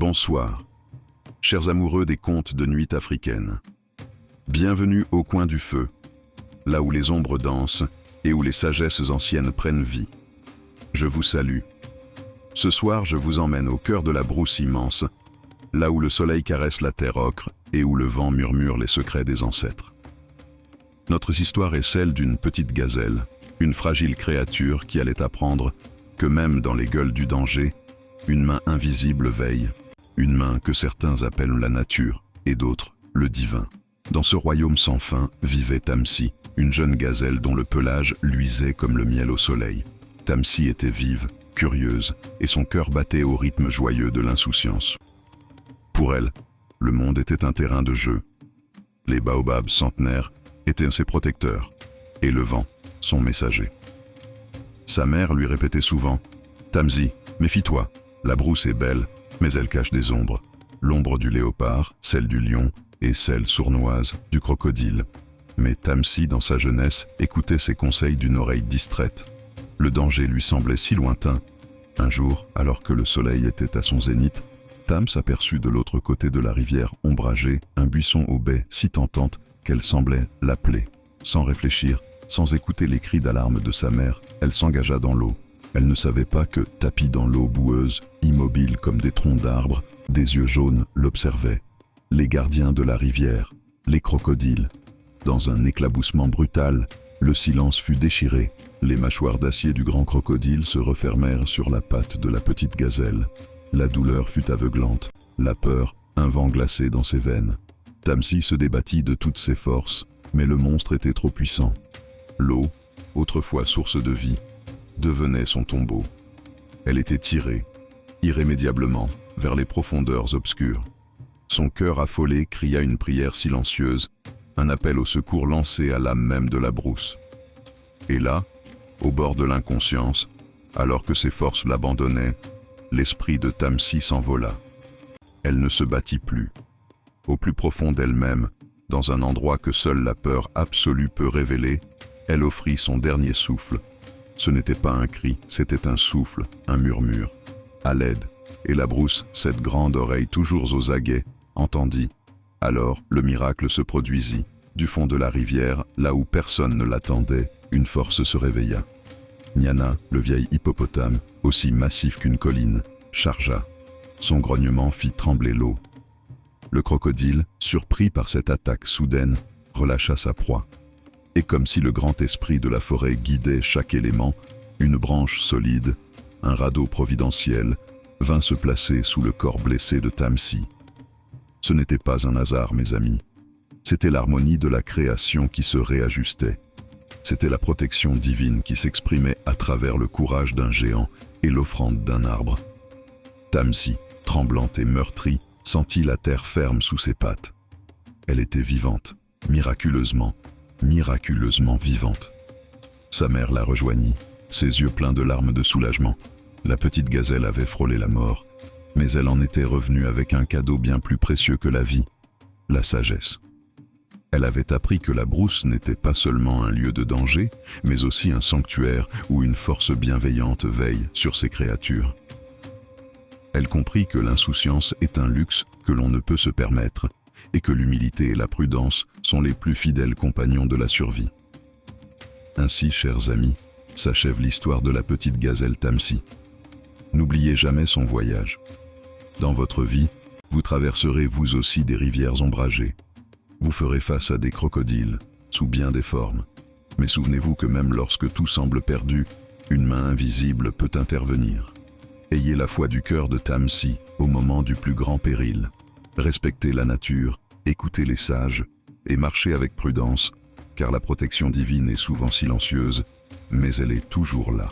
Bonsoir, chers amoureux des contes de nuit africaines. Bienvenue au coin du feu, là où les ombres dansent et où les sagesses anciennes prennent vie. Je vous salue. Ce soir, je vous emmène au cœur de la brousse immense, là où le soleil caresse la terre ocre et où le vent murmure les secrets des ancêtres. Notre histoire est celle d'une petite gazelle, une fragile créature qui allait apprendre que même dans les gueules du danger, une main invisible veille, une main que certains appellent la nature et d'autres le divin. Dans ce royaume sans fin vivait Tamsi, une jeune gazelle dont le pelage luisait comme le miel au soleil. Tamsi était vive, curieuse, et son cœur battait au rythme joyeux de l'insouciance. Pour elle, le monde était un terrain de jeu. Les baobabs centenaires étaient ses protecteurs, et le vent, son messager. Sa mère lui répétait souvent « Tamsi, méfie-toi, la brousse est belle, mais elle cache des ombres. L'ombre du léopard, celle du lion, et celle sournoise du crocodile. » Mais Tamsi, dans sa jeunesse, écoutait ses conseils d'une oreille distraite. Le danger lui semblait si lointain. Un jour, alors que le soleil était à son zénith, Tam s'aperçut de l'autre côté de la rivière ombragée un buisson aux baies si tentantes qu'elle semblait l'appeler. Sans réfléchir, sans écouter les cris d'alarme de sa mère, elle s'engagea dans l'eau. Elle ne savait pas que, tapis dans l'eau boueuse, immobile comme des troncs d'arbres, des yeux jaunes l'observaient. Les gardiens de la rivière, les crocodiles. Dans un éclaboussement brutal, le silence fut déchiré. Les mâchoires d'acier du grand crocodile se refermèrent sur la patte de la petite gazelle. La douleur fut aveuglante, la peur, un vent glacé dans ses veines. Tamsi se débattit de toutes ses forces, mais le monstre était trop puissant. L'eau, autrefois source de vie, devenait son tombeau. Elle était tirée, irrémédiablement, vers les profondeurs obscures. Son cœur affolé cria une prière silencieuse, un appel au secours lancé à l'âme même de la brousse. Et là, au bord de l'inconscience, alors que ses forces l'abandonnaient, l'esprit de Tamsi s'envola. Elle ne se battit plus. Au plus profond d'elle-même, dans un endroit que seule la peur absolue peut révéler, elle offrit son dernier souffle. Ce n'était pas un cri, c'était un souffle, un murmure. À l'aide, et la brousse, cette grande oreille toujours aux aguets, entendit. Alors, le miracle se produisit. Du fond de la rivière, là où personne ne l'attendait, une force se réveilla. Nyana, le vieil hippopotame, aussi massif qu'une colline, chargea. Son grognement fit trembler l'eau. Le crocodile, surpris par cette attaque soudaine, relâcha sa proie. Et comme si le grand esprit de la forêt guidait chaque élément, une branche solide, un radeau providentiel, vint se placer sous le corps blessé de Tamsi. Ce n'était pas un hasard, mes amis. C'était l'harmonie de la création qui se réajustait. C'était la protection divine qui s'exprimait à travers le courage d'un géant et l'offrande d'un arbre. Tamsi, tremblante et meurtrie, sentit la terre ferme sous ses pattes. Elle était vivante, miraculeusement vivante. Sa mère la rejoignit, ses yeux pleins de larmes de soulagement. La petite gazelle avait frôlé la mort, mais elle en était revenue avec un cadeau bien plus précieux que la vie, la sagesse. Elle avait appris que la brousse n'était pas seulement un lieu de danger, mais aussi un sanctuaire où une force bienveillante veille sur ses créatures. Elle comprit que l'insouciance est un luxe que l'on ne peut se permettre, et que l'humilité et la prudence sont les plus fidèles compagnons de la survie. Ainsi, chers amis, s'achève l'histoire de la petite gazelle Tamsi. N'oubliez jamais son voyage. Dans votre vie, vous traverserez vous aussi des rivières ombragées. Vous ferez face à des crocodiles, sous bien des formes. Mais souvenez-vous que même lorsque tout semble perdu, une main invisible peut intervenir. Ayez la foi du cœur de Tamsi au moment du plus grand péril. Respectez la nature, écoutez les sages et marchez avec prudence, car la protection divine est souvent silencieuse, mais elle est toujours là.